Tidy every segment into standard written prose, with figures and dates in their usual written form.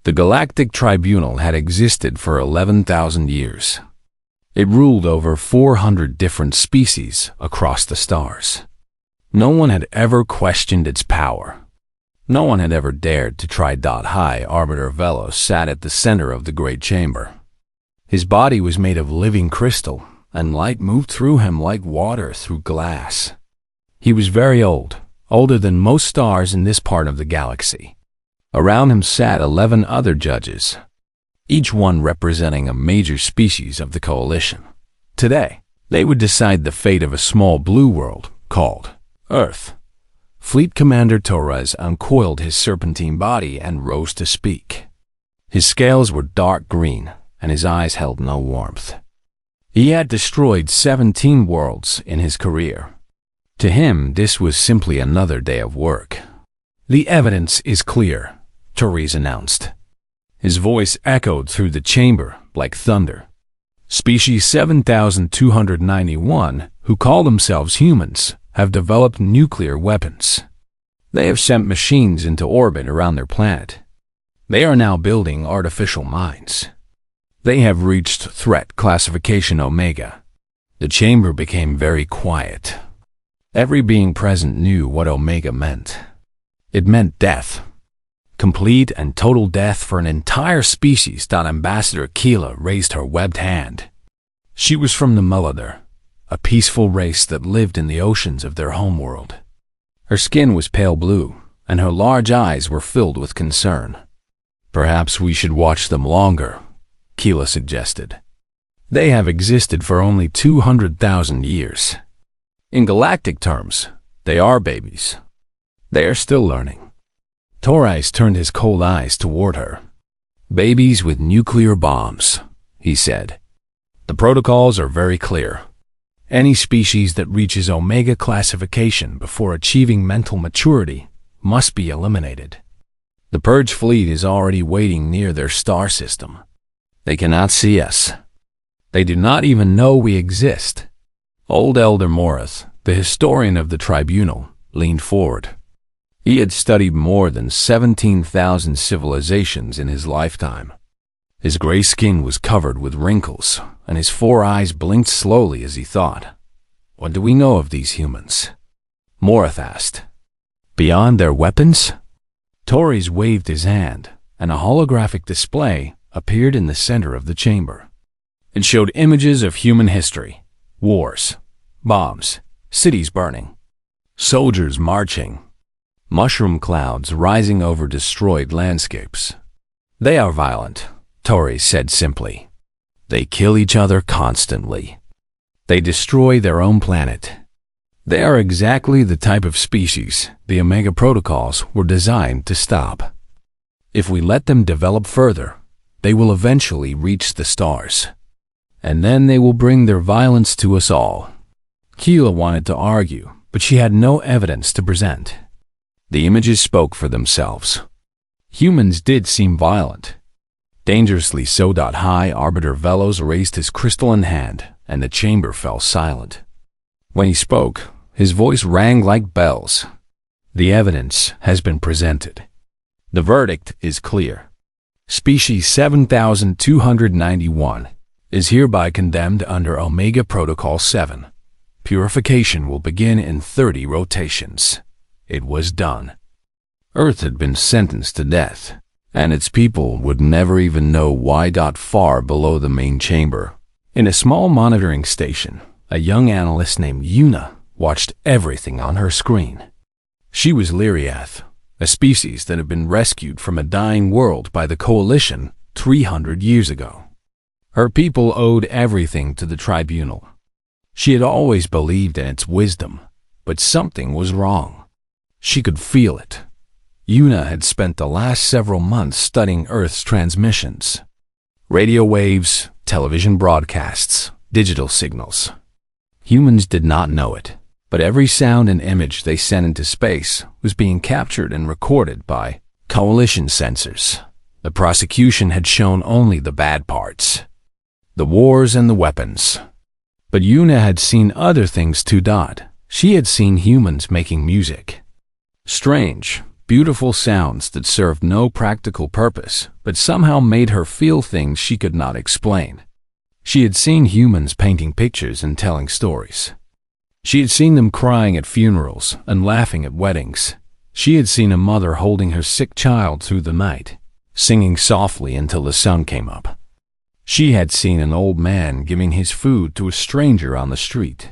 The Galactic Tribunal had existed for 11,000 years. It ruled over 400 different species across the stars. No one had ever questioned its power. No one had ever dared to try. High Arbiter Velos sat at the center of the great chamber. His body was made of living crystal, and light moved through him like water through glass. He was very old, older than most stars in this part of the galaxy. Around him sat 11 other judges, each one representing a major species of the coalition. Today, they would decide the fate of a small blue world called Earth. Fleet Commander Torres uncoiled his serpentine body and rose to speak. His scales were dark green, and his eyes held no warmth. He had destroyed 17 worlds in his career. To him, this was simply another day of work. "The evidence is clear," Torres announced. His voice echoed through the chamber like thunder. Species 7291, who call themselves humans, have developed nuclear weapons. They have sent machines into orbit around their planet. They are now building artificial minds. They have reached threat classification Omega. The chamber became very quiet. Every being present knew what Omega meant. It meant death. Complete and total death for an entire species. Ambassador Keela raised her webbed hand. She was from the Muladar, a peaceful race that lived in the oceans of their homeworld. Her skin was pale blue, and her large eyes were filled with concern. "Perhaps we should watch them longer," Keela suggested. "They have existed for only 200,000 years. In galactic terms, they are babies. They are still learning." Torres turned his cold eyes toward her. "Babies with nuclear bombs," he said. "The protocols are very clear. Any species that reaches Omega classification before achieving mental maturity must be eliminated. The Purge fleet is already waiting near their star system. They cannot see us. They do not even know we exist." Old Elder Morath, the historian of the tribunal, leaned forward. He had studied more than 17,000 civilizations in his lifetime. His gray skin was covered with wrinkles, and his 4 eyes blinked slowly as he thought. "What do we know of these humans?" Morath asked. "Beyond their weapons?" Torres waved his hand, and a holographic display appeared in the center of the chamber. It showed images of human history: wars, bombs, cities burning, soldiers marching, mushroom clouds rising over destroyed landscapes. "They are violent," Torres said simply. "They kill each other constantly. They destroy their own planet. They are exactly the type of species the Omega protocols were designed to stop. If we let them develop further, they will eventually reach the stars. And then they will bring their violence to us all." Keela wanted to argue, but she had no evidence to present. The images spoke for themselves. Humans did seem violent. Dangerously so. High Arbiter Velos raised his crystalline hand, and the chamber fell silent. When he spoke, his voice rang like bells. "The evidence has been presented. The verdict is clear. Species 7291 is hereby condemned under Omega Protocol 7. Purification will begin in 30 rotations. It was done." Earth had been sentenced to death, and its people would never even know why. Far below the main chamber, in a small monitoring station, a young analyst named Una watched everything on her screen. She was Lyriath, a species that had been rescued from a dying world by the Coalition 300 years ago. Her people owed everything to the tribunal. She had always believed in its wisdom, but something was wrong. She could feel it. Una had spent the last several months studying Earth's transmissions. Radio waves, television broadcasts, digital signals. Humans did not know it, but every sound and image they sent into space was being captured and recorded by Coalition sensors. The prosecution had shown only the bad parts, the wars and the weapons. But Una had seen other things too. She had seen humans making music. Strange, beautiful sounds that served no practical purpose, but somehow made her feel things she could not explain. She had seen humans painting pictures and telling stories. She had seen them crying at funerals and laughing at weddings. She had seen a mother holding her sick child through the night, singing softly until the sun came up. She had seen an old man giving his food to a stranger on the street.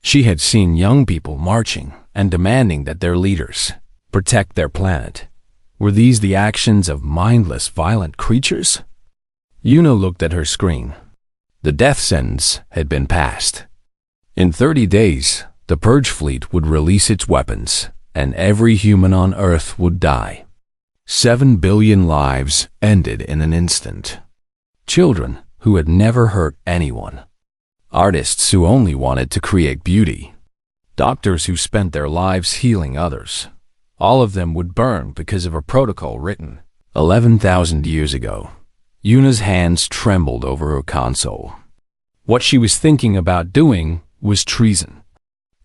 She had seen young people marching and demanding that their leaders protect their planet. Were these the actions of mindless, violent creatures? Yuna looked at her screen. The death sentence had been passed. In 30 days, the Purge Fleet would release its weapons, and every human on Earth would die. 7 billion lives ended in an instant. Children who had never hurt anyone. Artists who only wanted to create beauty. Doctors who spent their lives healing others. All of them would burn because of a protocol written 11,000 years ago. Yuna's hands trembled over her console. What she was thinking about doing was treason.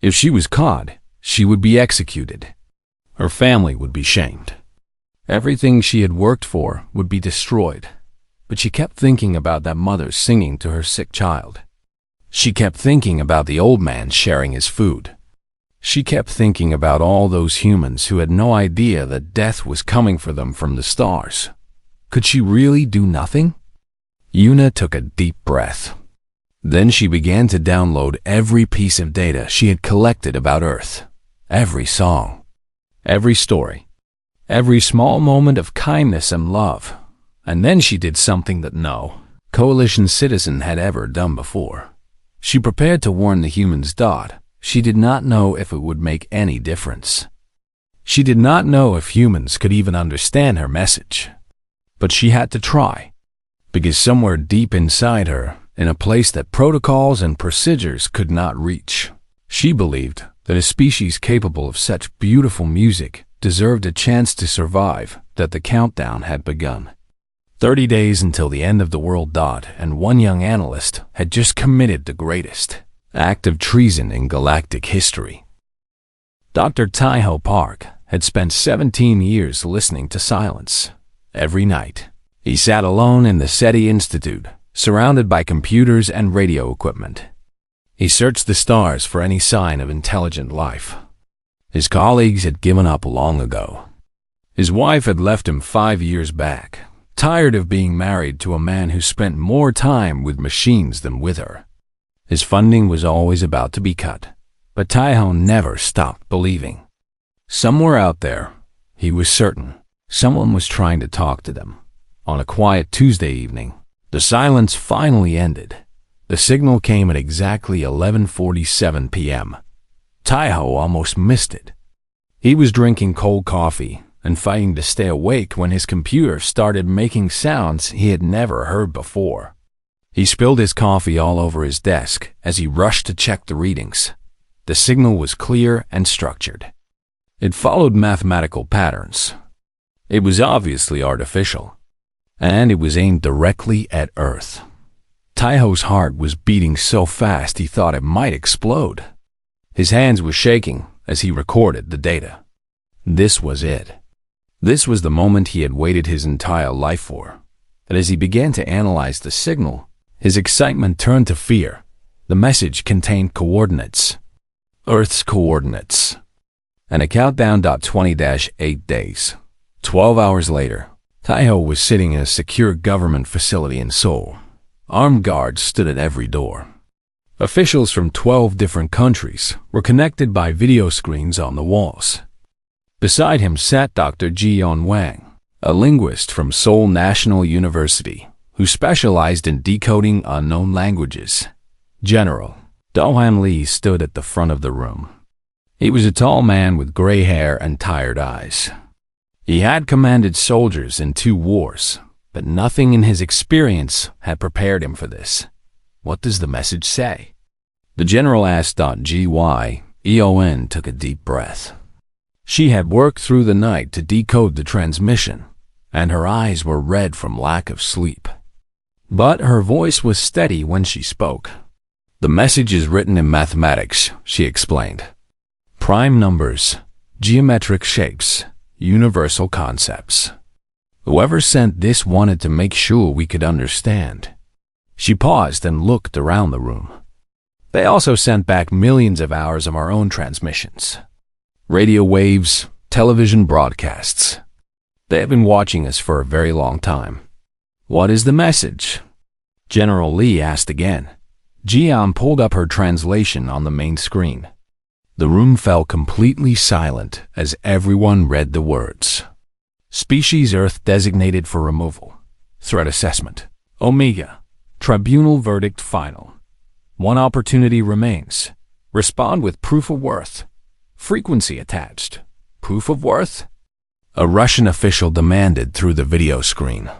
If she was caught, she would be executed. Her family would be shamed. Everything she had worked for would be destroyed. But she kept thinking about that mother singing to her sick child. She kept thinking about the old man sharing his food. She kept thinking about all those humans who had no idea that death was coming for them from the stars. Could she really do nothing? Yuna took a deep breath. Then she began to download every piece of data she had collected about Earth. Every song. Every story. Every small moment of kindness and love. And then she did something that no coalition citizen had ever done before. She prepared to warn the humans. She did not know if it would make any difference. She did not know if humans could even understand her message. But she had to try. Because somewhere deep inside her, in a place that protocols and procedures could not reach, she believed that a species capable of such beautiful music deserved a chance to survive, that the countdown had begun. 30 days until the end of the world. And one young analyst had just committed the greatest act of treason in galactic history. Dr. Taiho Park had spent 17 years listening to silence. Every night, he sat alone in the SETI Institute, surrounded by computers and radio equipment. He searched the stars for any sign of intelligent life. His colleagues had given up long ago. His wife had left him 5 years back, tired of being married to a man who spent more time with machines than with her. His funding was always about to be cut, but Taiho never stopped believing. Somewhere out there, he was certain, someone was trying to talk to them. On a quiet Tuesday evening, the silence finally ended. The signal came at exactly 11:47 p.m. Taiho almost missed it. He was drinking cold coffee and fighting to stay awake when his computer started making sounds he had never heard before. He spilled his coffee all over his desk as he rushed to check the readings. The signal was clear and structured. It followed mathematical patterns. It was obviously artificial, and it was aimed directly at Earth. Taiho's heart was beating so fast he thought it might explode. His hands were shaking as he recorded the data. This was it. This was the moment he had waited his entire life for. And as he began to analyze the signal, his excitement turned to fear. The message contained coordinates. Earth's coordinates. And a countdown. 20-8 days. 12 hours later, Taiho was sitting in a secure government facility in Seoul. Armed guards stood at every door. Officials from 12 different countries were connected by video screens on the walls. Beside him sat Dr. Ji-yeon Wang, a linguist from Seoul National University, who specialized in decoding unknown languages. General Do-han Lee stood at the front of the room. He was a tall man with gray hair and tired eyes. He had commanded soldiers in 2 wars, but nothing in his experience had prepared him for this. What does the message say? The general asked. Yeon took a deep breath. She had worked through the night to decode the transmission, and her eyes were red from lack of sleep. But her voice was steady when she spoke. The message is written in mathematics, she explained. Prime numbers, geometric shapes, universal concepts. Whoever sent this wanted to make sure we could understand. She paused and looked around the room. They also sent back millions of hours of our own transmissions. Radio waves, television broadcasts. They have been watching us for a very long time. What is the message? General Lee asked again. Jian pulled up her translation on the main screen. The room fell completely silent as everyone read the words. Species Earth designated for removal. Threat assessment. Omega. Tribunal verdict final. One opportunity remains. Respond with proof of worth. Frequency attached. Proof of worth? A Russian official demanded through the video screen.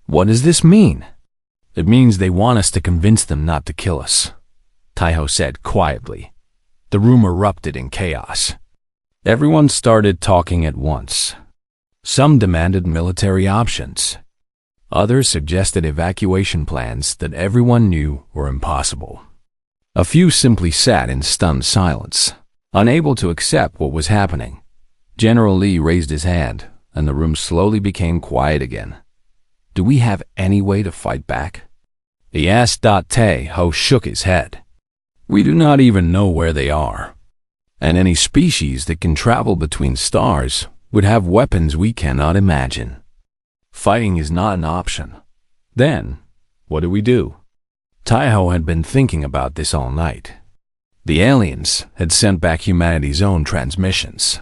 What does this mean? It means they want us to convince them not to kill us, Taiho said quietly. The room erupted in chaos. Everyone started talking at once. Some demanded military options. Others suggested evacuation plans that everyone knew were impossible. A few simply sat in stunned silence, unable to accept what was happening. General Lee raised his hand, and the room slowly became quiet again. Do we have any way to fight back? He asked. Taiho shook his head. We do not even know where they are. And any species that can travel between stars would have weapons we cannot imagine. Fighting is not an option. Then, what do we do? Taiho had been thinking about this all night. The aliens had sent back humanity's own transmissions.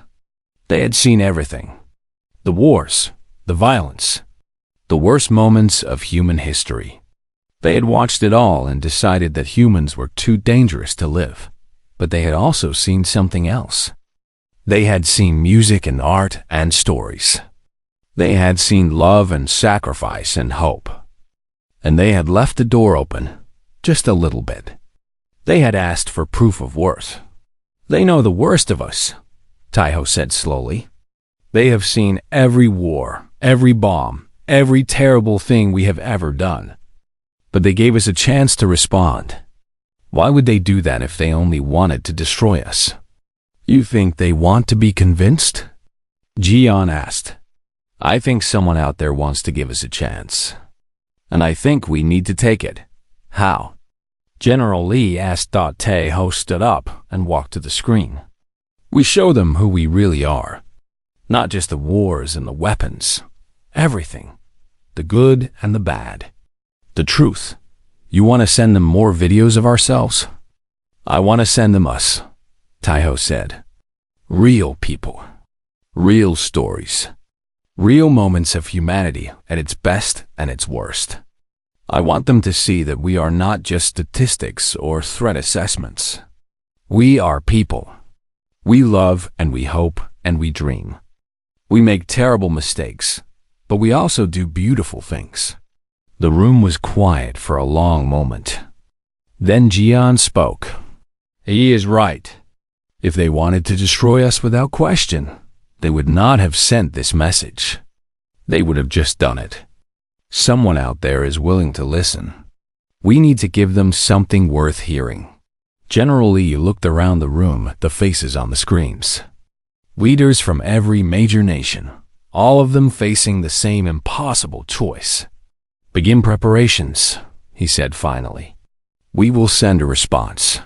They had seen everything. The wars, the violence, the worst moments of human history. They had watched it all and decided that humans were too dangerous to live. But they had also seen something else. They had seen music and art and stories. They had seen love and sacrifice and hope. And they had left the door open, just a little bit. They had asked for proof of worth. They know the worst of us, Taiho said slowly. They have seen every war, every bomb, every terrible thing we have ever done. But they gave us a chance to respond. Why would they do that if they only wanted to destroy us? You think they want to be convinced? Jian asked. I think someone out there wants to give us a chance. And I think we need to take it. How? General Lee asked. Taiho stood up and walked to the screen. We show them who we really are. Not just the wars and the weapons. Everything. The good and the bad. The truth. You want to send them more videos of ourselves? I want to send them us, Taiho said. Real people. Real stories. Real moments of humanity at its best and its worst. I want them to see that we are not just statistics or threat assessments. We are people. We love and we hope and we dream. We make terrible mistakes, but we also do beautiful things. The room was quiet for a long moment. Then Jian spoke. He is right. If they wanted to destroy us without question, they would not have sent this message. They would have just done it. Someone out there is willing to listen. We need to give them something worth hearing. General Lee looked around the room at the faces on the screens. Leaders from every major nation, all of them facing the same impossible choice. Begin preparations, he said finally. We will send a response.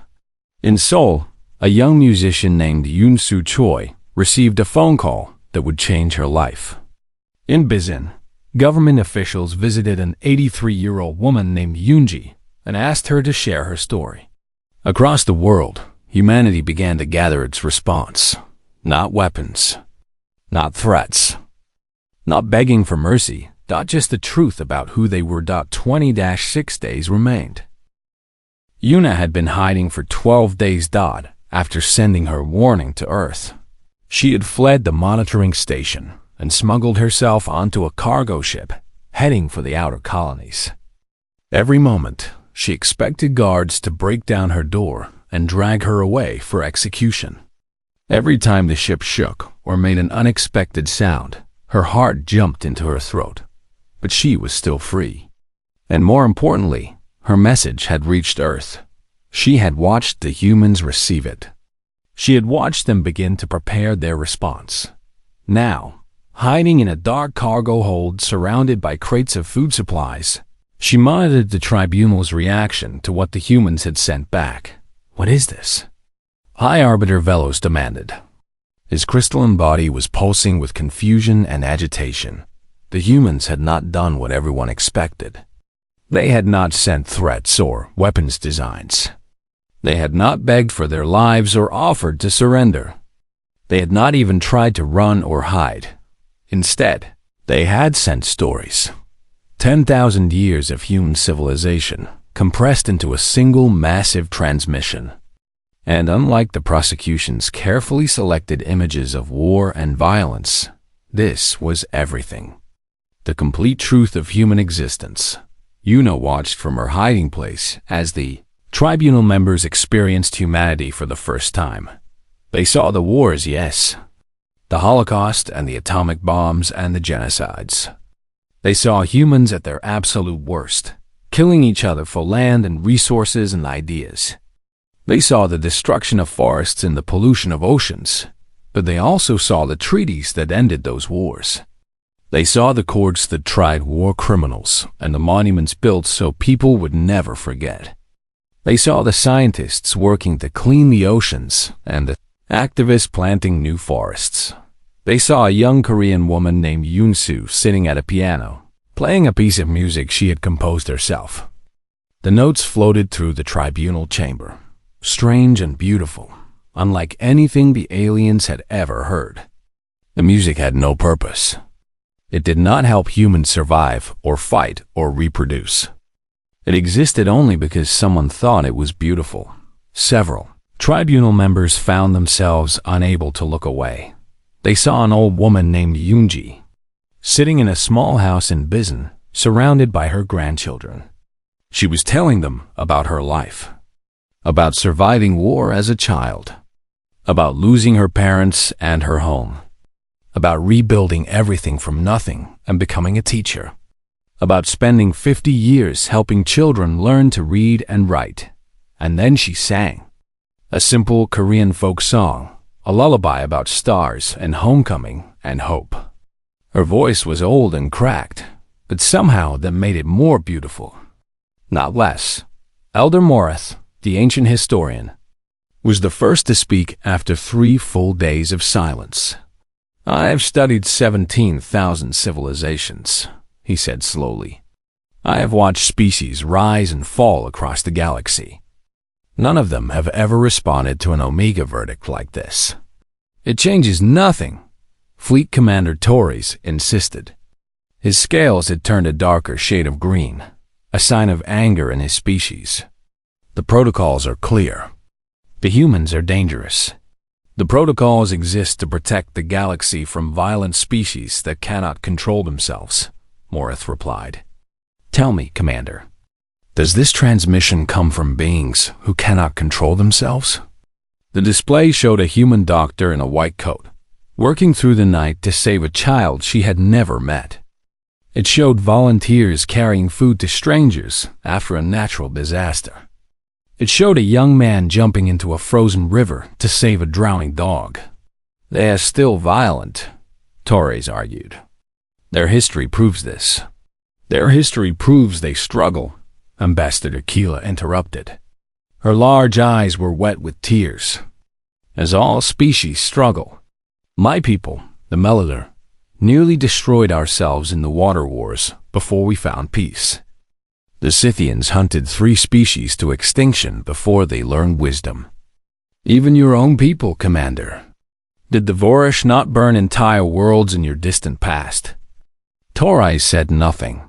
In Seoul, a young musician named Yoon Soo Choi received a phone call that would change her life. In Bizin, government officials visited an 83-year-old woman named Yoonji and asked her to share her story. Across the world, humanity began to gather its response. Not weapons, not threats, not begging for mercy, not just the truth about who they were. 20-6 days remained. Yuna had been hiding for 12 days. After sending her warning to Earth. She had fled the monitoring station and smuggled herself onto a cargo ship, heading for the outer colonies. Every moment, she expected guards to break down her door and drag her away for execution. Every time the ship shook or made an unexpected sound, her heart jumped into her throat. But she was still free. And more importantly, her message had reached Earth. She had watched the humans receive it. She had watched them begin to prepare their response. Now, hiding in a dark cargo hold surrounded by crates of food supplies, she monitored the tribunal's reaction to what the humans had sent back. "What is this?" High Arbiter Velos demanded. His crystalline body was pulsing with confusion and agitation. The humans had not done what everyone expected. They had not sent threats or weapons designs. They had not begged for their lives or offered to surrender. They had not even tried to run or hide. Instead, they had sent stories. 10,000 years of human civilization compressed into a single massive transmission. And unlike the prosecution's carefully selected images of war and violence, this was everything. The complete truth of human existence. Yuna watched from her hiding place as the tribunal members experienced humanity for the first time. They saw the wars, yes. The Holocaust and the atomic bombs and the genocides. They saw humans at their absolute worst, killing each other for land and resources and ideas. They saw the destruction of forests and the pollution of oceans, but they also saw the treaties that ended those wars. They saw the courts that tried war criminals and the monuments built so people would never forget. They saw the scientists working to clean the oceans and the activists planting new forests. They saw a young Korean woman named Yoon-soo sitting at a piano, playing a piece of music she had composed herself. The notes floated through the tribunal chamber, strange and beautiful, unlike anything the aliens had ever heard. The music had no purpose. It did not help humans survive or fight or reproduce. It existed only because someone thought it was beautiful. Several tribunal members found themselves unable to look away. They saw an old woman named Yoonji, sitting in a small house in Bizen, surrounded by her grandchildren. She was telling them about her life, about surviving war as a child, about losing her parents and her home, about rebuilding everything from nothing and becoming a teacher, about spending 50 years helping children learn to read and write. And then she sang a simple Korean folk song, a lullaby about stars and homecoming and hope. Her voice was old and cracked, but somehow that made it more beautiful, not less. Elder Morith, the ancient historian, was the first to speak after 3 full days of silence. "I have studied 17,000 civilizations," he said slowly. "I have watched species rise and fall across the galaxy. None of them have ever responded to an Omega verdict like this. It changes nothing," Fleet Commander Torres insisted. His scales had turned a darker shade of green, a sign of anger in his species. "The protocols are clear. The humans are dangerous. The protocols exist to protect the galaxy from violent species that cannot control themselves," Morith replied. "Tell me, Commander, does this transmission come from beings who cannot control themselves?" The display showed a human doctor in a white coat, working through the night to save a child she had never met. It showed volunteers carrying food to strangers after a natural disaster. It showed a young man jumping into a frozen river to save a drowning dog. "They are still violent," Torres argued. "Their history proves this." "Their history proves they struggle," Ambassador Keela interrupted. Her large eyes were wet with tears. "As all species struggle. My people, the Melidor, nearly destroyed ourselves in the water wars before we found peace. The Scythians hunted 3 species to extinction before they learned wisdom. Even your own people, Commander. Did the Vorish not burn entire worlds in your distant past?" Torres said nothing.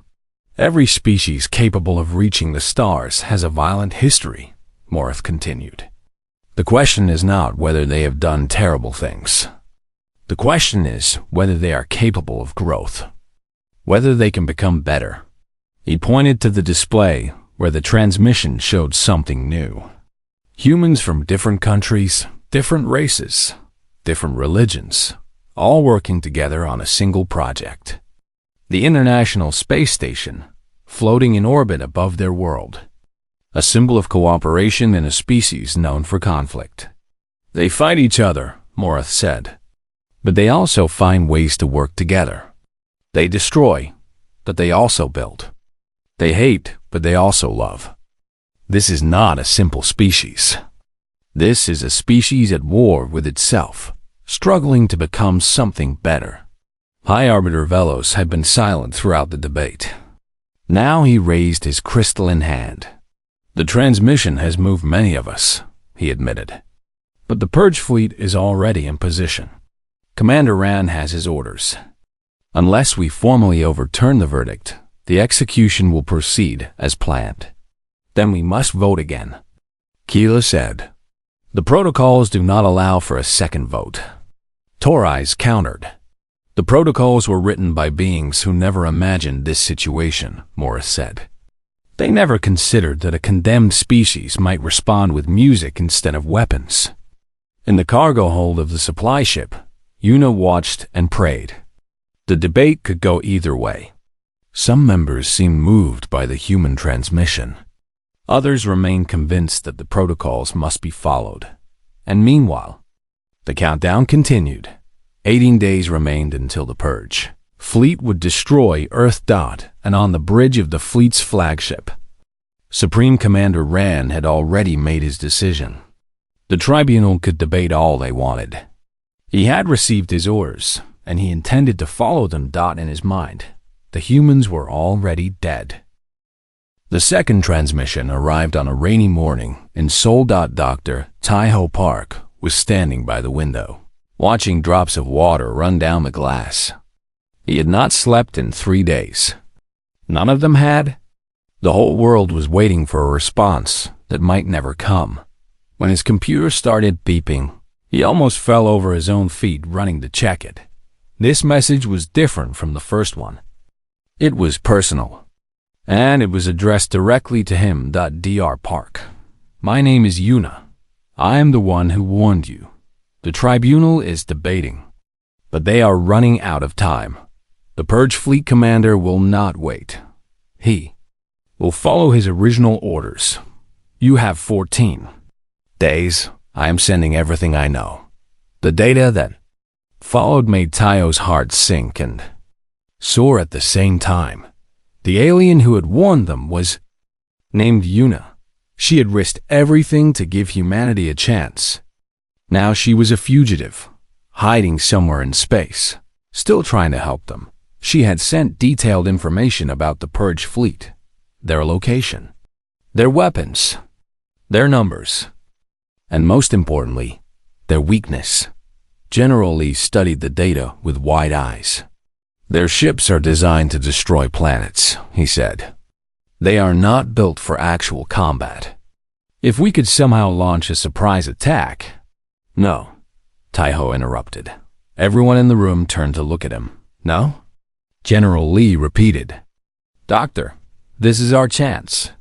"Every species capable of reaching the stars has a violent history," Morith continued. "The question is not whether they have done terrible things. The question is whether they are capable of growth, whether they can become better." He pointed to the display where the transmission showed something new. Humans from different countries, different races, different religions, all working together on a single project. The International Space Station, floating in orbit above their world. A symbol of cooperation in a species known for conflict. "They fight each other," Morith said. But they also find ways to work together. They destroy, but they also build. They hate, but they also love. This is not a simple species. This is a species at war with itself, struggling to become something better. High Arbiter Velos had been silent throughout the debate. Now he raised his crystalline hand. The transmission has moved many of us, he admitted. But the Purge fleet is already in position. Commander Ran has his orders. Unless we formally overturn the verdict, the execution will proceed as planned. Then we must vote again, Keela said. The protocols do not allow for a second vote. Torais countered. The protocols were written by beings who never imagined this situation, Morris said. They never considered that a condemned species might respond with music instead of weapons. In the cargo hold of the supply ship, Una watched and prayed. The debate could go either way. Some members seemed moved by the human transmission. Others remained convinced that the protocols must be followed. And meanwhile, the countdown continued. 18 days remained until the Purge. Fleet would destroy Earth Dot and on the bridge of the fleet's flagship. Supreme Commander Ran had already made his decision. The tribunal could debate all they wanted. He had received his orders, and he intended to follow them. In his mind, the humans were already dead. The second transmission arrived on a rainy morning in Seoul. Dr. Taiho Park was standing by the window, watching drops of water run down the glass. He had not slept in 3 days. None of them had. The whole world was waiting for a response that might never come. When his computer started beeping, he almost fell over his own feet running to check it. This message was different from the first one. It was personal, and it was addressed directly to him. Dr. Park. My name is Una. I am the one who warned you. The tribunal is debating, but they are running out of time. The Purge Fleet Commander will not wait. He will follow his original orders. You have 14 days. I am sending everything I know. The data that followed made Taio's heart sink and soar at the same time. The alien who had warned them was named Una. She had risked everything to give humanity a chance. Now she was a fugitive, hiding somewhere in space, still trying to help them. She had sent detailed information about the Purge fleet, their location, their weapons, their numbers, and most importantly, their weakness. General Lee studied the data with wide eyes. Their ships are designed to destroy planets, he said. They are not built for actual combat. If we could somehow launch a surprise attack... No, Taiho interrupted. Everyone in the room turned to look at him. No? General Lee repeated. Doctor, this is our chance.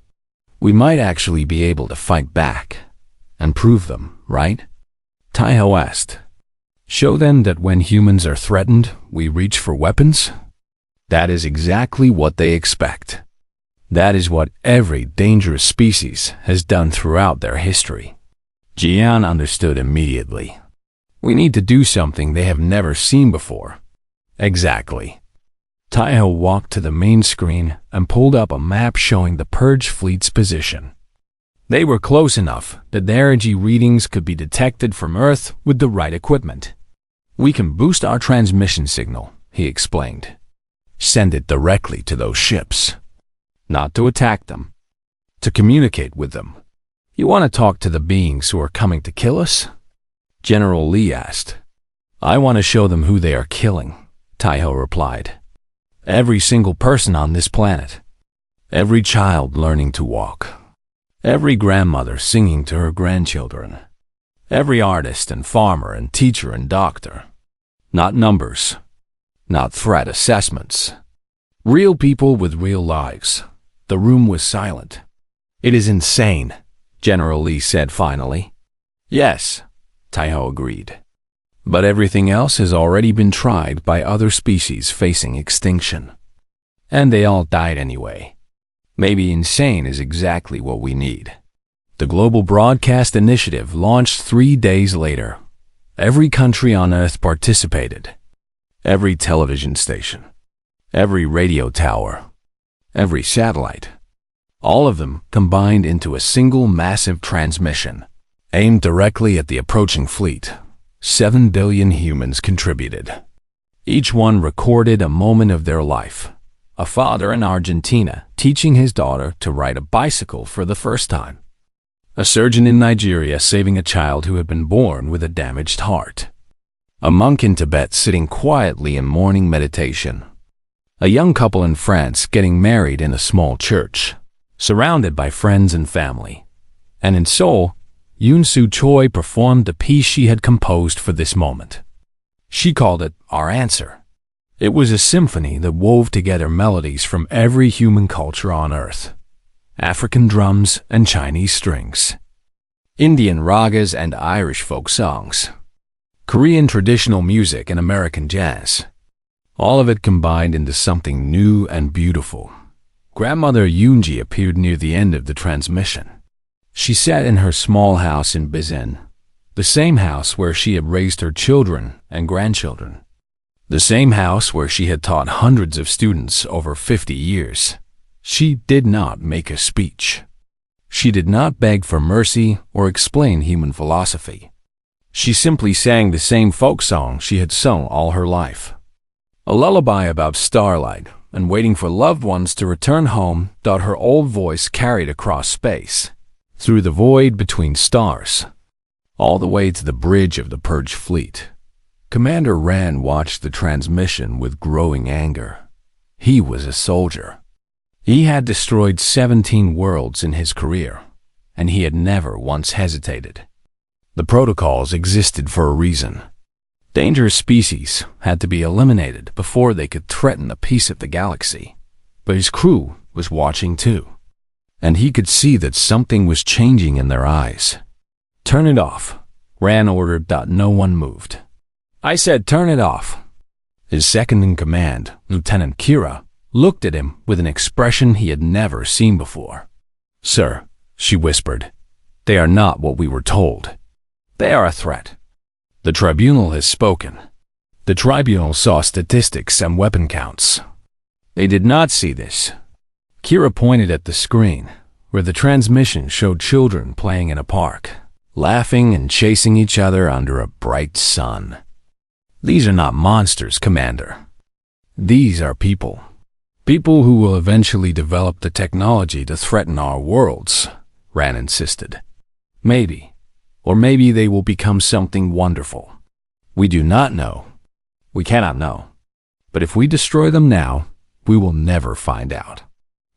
We might actually be able to fight back and prove them, right? Taiho asked. Show them that when humans are threatened, we reach for weapons? That is exactly what they expect. That is what every dangerous species has done throughout their history. Jian understood immediately. We need to do something they have never seen before. Exactly. Taiho walked to the main screen and pulled up a map showing the Purge fleet's position. They were close enough that their energy readings could be detected from Earth with the right equipment. We can boost our transmission signal, he explained. Send it directly to those ships. Not to attack them, to communicate with them. You want to talk to the beings who are coming to kill us? General Lee asked. I want to show them who they are killing, Taiho replied. Every single person on this planet. Every child learning to walk. Every grandmother singing to her grandchildren. Every artist and farmer and teacher and doctor. Not numbers. Not threat assessments. Real people with real lives. The room was silent. It is insane, General Lee said finally. Yes, Taiho agreed. But everything else has already been tried by other species facing extinction. And they all died anyway. Maybe insane is exactly what we need. The Global Broadcast Initiative launched 3 days later. Every country on Earth participated. Every television station, every radio tower, every satellite, all of them combined into a single massive transmission, aimed directly at the approaching fleet. 7 billion humans contributed. Each one recorded a moment of their life. A father in Argentina teaching his daughter to ride a bicycle for the first time. A surgeon in Nigeria saving a child who had been born with a damaged heart. A monk in Tibet sitting quietly in morning meditation. A young couple in France getting married in a small church, surrounded by friends and family. And in Seoul, Yoon Soo Choi performed the piece she had composed for this moment. She called it Our Answer. It was a symphony that wove together melodies from every human culture on Earth. African drums and Chinese strings. Indian ragas and Irish folk songs. Korean traditional music and American jazz. All of it combined into something new and beautiful. Grandmother Yoonji appeared near the end of the transmission. She sat in her small house in Bizen, the same house where she had raised her children and grandchildren. The same house where she had taught hundreds of students over 50 years. She did not make a speech. She did not beg for mercy or explain human philosophy. She simply sang the same folk song she had sung all her life. A lullaby about starlight and waiting for loved ones to return home that her old voice carried across space, through the void between stars, all the way to the bridge of the Purge fleet. Commander Ran watched the transmission with growing anger. He was a soldier. He had destroyed 17 worlds in his career, and he had never once hesitated. The protocols existed for a reason. Dangerous species had to be eliminated before they could threaten a piece of the galaxy. But his crew was watching too, and he could see that something was changing in their eyes. Turn it off, Ran ordered. No one moved. I said turn it off. His second-in-command, Lieutenant Kira, looked at him with an expression he had never seen before. Sir, she whispered, they are not what we were told. They are a threat. The tribunal has spoken. The tribunal saw statistics and weapon counts. They did not see this. Kira pointed at the screen, where the transmission showed children playing in a park, laughing and chasing each other under a bright sun. These are not monsters, Commander. These are people. People who will eventually develop the technology to threaten our worlds, Ran insisted. Maybe. Or maybe they will become something wonderful. We do not know. We cannot know. But if we destroy them now, we will never find out.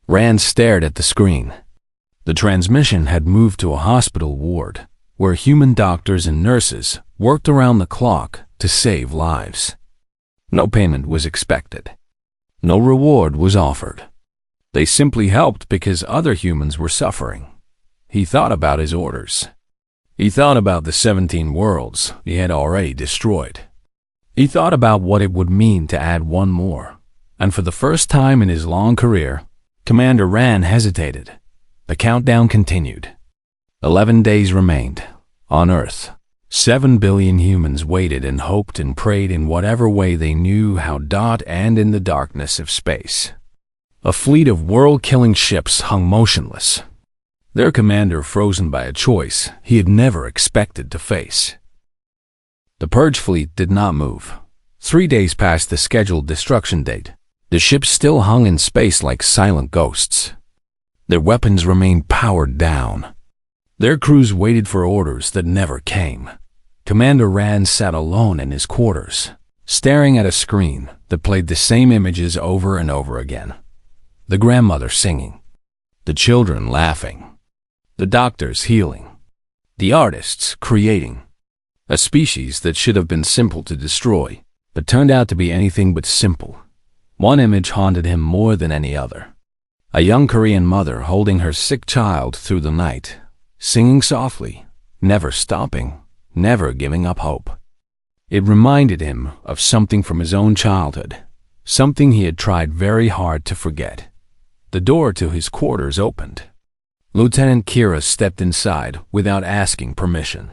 Ran stared at the screen. The transmission had moved to a hospital ward, where human doctors and nurses worked around the clock to save lives. No payment was expected. No reward was offered. They simply helped because other humans were suffering. He thought about his orders. He thought about the 17 worlds he had already destroyed. He thought about what it would mean to add one more. And for the first time in his long career, Commander Ran hesitated. The countdown continued. 11 days remained. On Earth, 7 billion humans waited and hoped and prayed in whatever way they knew how. And in the darkness of space, a fleet of world-killing ships hung motionless. Their commander frozen by a choice he had never expected to face. The Purge fleet did not move. 3 days past the scheduled destruction date, the ships still hung in space like silent ghosts. Their weapons remained powered down. Their crews waited for orders that never came. Commander Ran sat alone in his quarters, staring at a screen that played the same images over and over again. The grandmother singing, the children laughing, the doctors healing, the artists creating. A species that should have been simple to destroy, but turned out to be anything but simple. One image haunted him more than any other. A young Korean mother holding her sick child through the night, singing softly, never stopping, never giving up hope. It reminded him of something from his own childhood, something he had tried very hard to forget. The door to his quarters opened. Lieutenant Kira stepped inside without asking permission.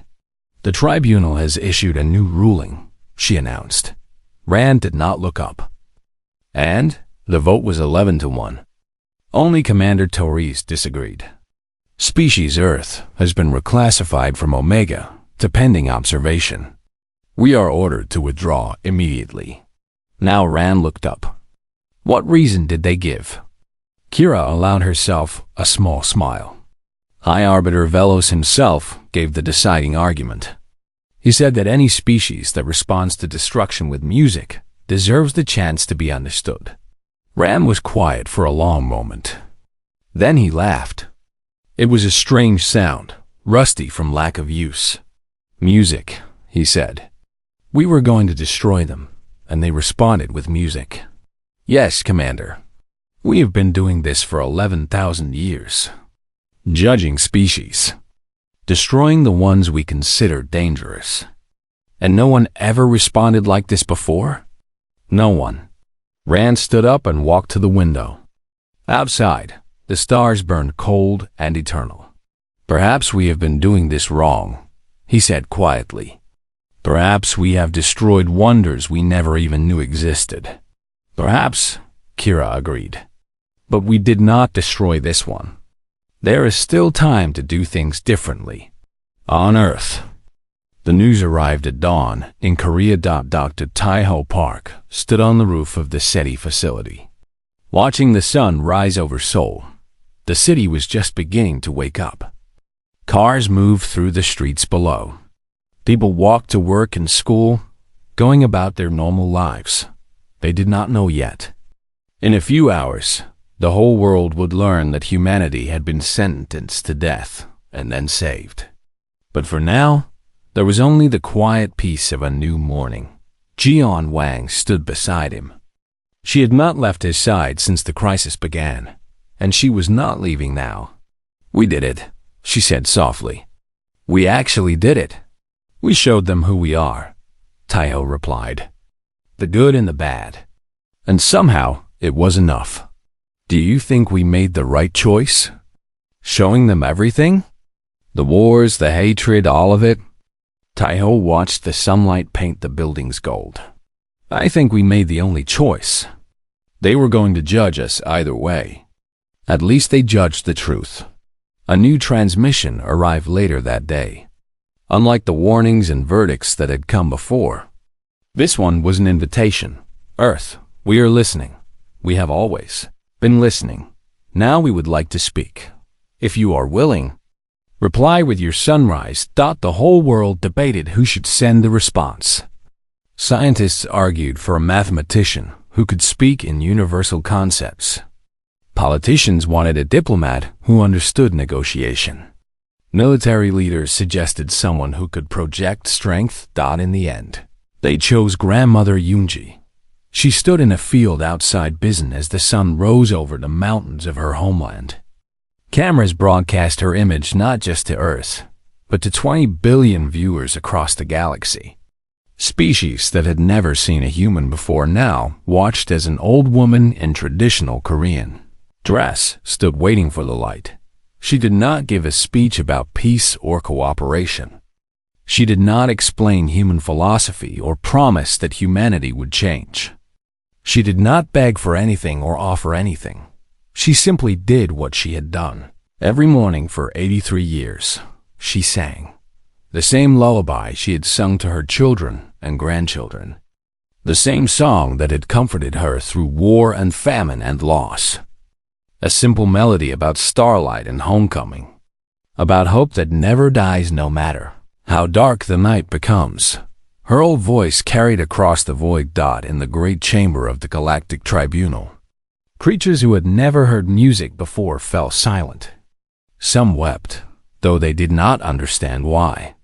The tribunal has issued a new ruling, she announced. Rand did not look up. And the vote was 11-1. Only Commander Torres disagreed. Species Earth has been reclassified from Omega to pending observation. We are ordered to withdraw immediately. Now Rand looked up. What reason did they give? Kira allowed herself a small smile. High Arbiter Velos himself gave the deciding argument. He said that any species that responds to destruction with music deserves the chance to be understood. Rand was quiet for a long moment. Then he laughed. It was a strange sound, rusty from lack of use. Music, he said. We were going to destroy them, and they responded with music. Yes, Commander. We have been doing this for 11,000 years. Judging species. Destroying the ones we consider dangerous. And no one ever responded like this before? No one. Rand stood up and walked to the window. Outside, the stars burned cold and eternal. Perhaps we have been doing this wrong, he said quietly. Perhaps we have destroyed wonders we never even knew existed. Perhaps, Kira agreed. But we did not destroy this one. There is still time to do things differently. On Earth. The news arrived at dawn in Korea. Dr. Taiho Park stood on the roof of the SETI facility. Watching the sun rise over Seoul, the city was just beginning to wake up. Cars moved through the streets below. People walked to work and school, going about their normal lives. They did not know yet. In a few hours, the whole world would learn that humanity had been sentenced to death and then saved. But for now, there was only the quiet peace of a new morning. Jian Wang stood beside him. She had not left his side since the crisis began, and she was not leaving now. We did it, she said softly. We actually did it. We showed them who we are, Taiho replied. The good and the bad. And somehow, it was enough. Do you think we made the right choice? Showing them everything? The wars, the hatred, all of it? Taiho watched the sunlight paint the buildings gold. I think we made the only choice. They were going to judge us either way. At least they judged the truth. A new transmission arrived later that day. Unlike the warnings and verdicts that had come before, this one was an invitation. Earth, we are listening. We have always been listening. Now we would like to speak. If you are willing, reply with your sunrise. The whole world debated who should send the response. Scientists argued for a mathematician who could speak in universal concepts. Politicians wanted a diplomat who understood negotiation. Military leaders suggested someone who could project strength. In the end, they chose Grandmother Yunji. She stood in a field outside Bizen as the sun rose over the mountains of her homeland. Cameras broadcast her image not just to Earth, but to 20 billion viewers across the galaxy. Species that had never seen a human before now watched as an old woman in traditional Korean dress stood waiting for the light. She did not give a speech about peace or cooperation. She did not explain human philosophy or promise that humanity would change. She did not beg for anything or offer anything. She simply did what she had done. Every morning for 83 years, she sang the same lullaby she had sung to her children and grandchildren. The same song that had comforted her through war and famine and loss. A simple melody about starlight and homecoming. About hope that never dies no matter how dark the night becomes. Her old voice carried across the void. In the great chamber of the Galactic Tribunal. Creatures who had never heard music before fell silent. Some wept, though they did not understand why.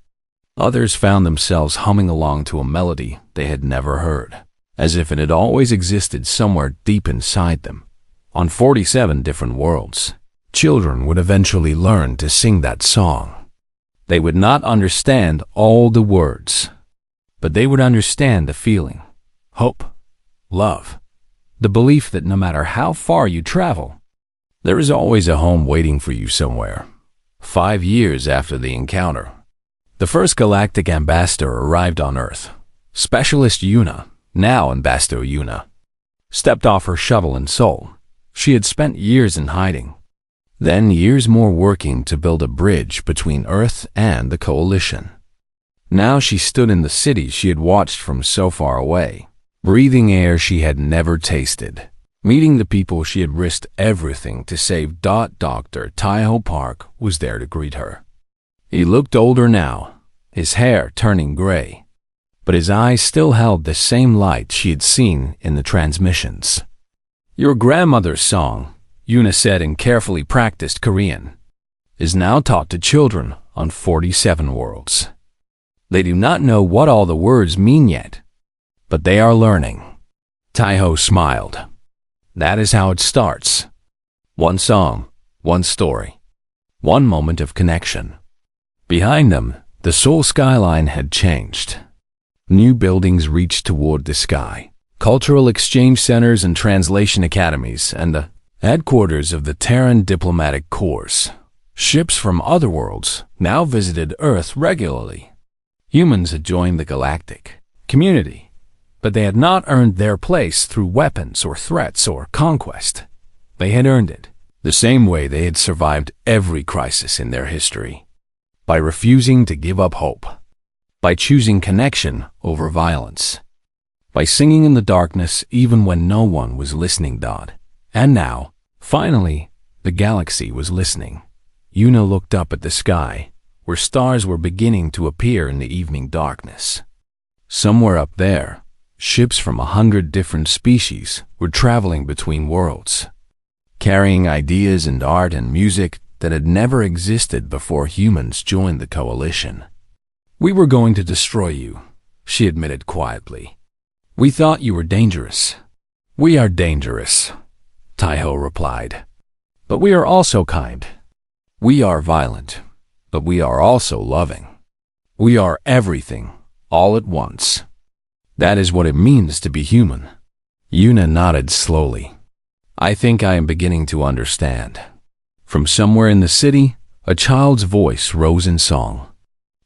Others found themselves humming along to a melody they had never heard, as if it had always existed somewhere deep inside them. On 47 different worlds, children would eventually learn to sing that song. They would not understand all the words, but they would understand the feeling, hope, love, the belief that no matter how far you travel, there is always a home waiting for you somewhere. 5 years after the encounter, The first galactic ambassador arrived on Earth. Specialist Yuna, now Ambassador Yuna, stepped off her shovel and soul. She had spent years in hiding, then years more working to build a bridge between Earth and the Coalition. Now she stood in the city she had watched from so far away, breathing air she had never tasted, meeting the people she had risked everything to save. Dr. Taiho Park was there to greet her. He looked older now, his hair turning gray, but his eyes still held the same light she had seen in the transmissions. "Your grandmother's song," Yuna said in carefully practiced Korean, "is now taught to children on 47 worlds. They do not know what all the words mean yet, but they are learning." Taiho smiled. That is how it starts. One song, one story, one moment of connection. Behind them, the Seoul skyline had changed. New buildings reached toward the sky. Cultural exchange centers and translation academies, and the headquarters of the Terran diplomatic corps. Ships from other worlds now visited Earth regularly. Humans had joined the galactic community, but they had not earned their place through weapons or threats or conquest. They had earned it the same way they had survived every crisis in their history, by refusing to give up hope, by choosing connection over violence, by singing in the darkness even when no one was listening. And now, finally, the galaxy was listening. Yuna looked up at the sky, where stars were beginning to appear in the evening darkness. Somewhere up there, ships from 100 different species were traveling between worlds, carrying ideas and art and music that had never existed before humans joined the Coalition. "We were going to destroy you," she admitted quietly. "We thought you were dangerous." "We are dangerous," Taiho replied. "But we are also kind. We are violent, but we are also loving. We are everything, all at once. That is what it means to be human." Yuna nodded slowly. "I think I am beginning to understand." From somewhere in the city, a child's voice rose in song.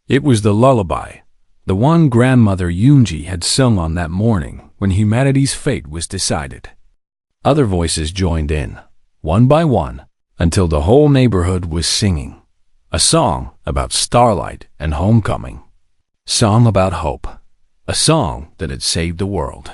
It was the lullaby, the one grandmother Yoonji had sung on that morning when humanity's fate was decided. Other voices joined in, one by one, until the whole neighborhood was singing. A song about starlight and homecoming. Song about hope. A song that had saved the world.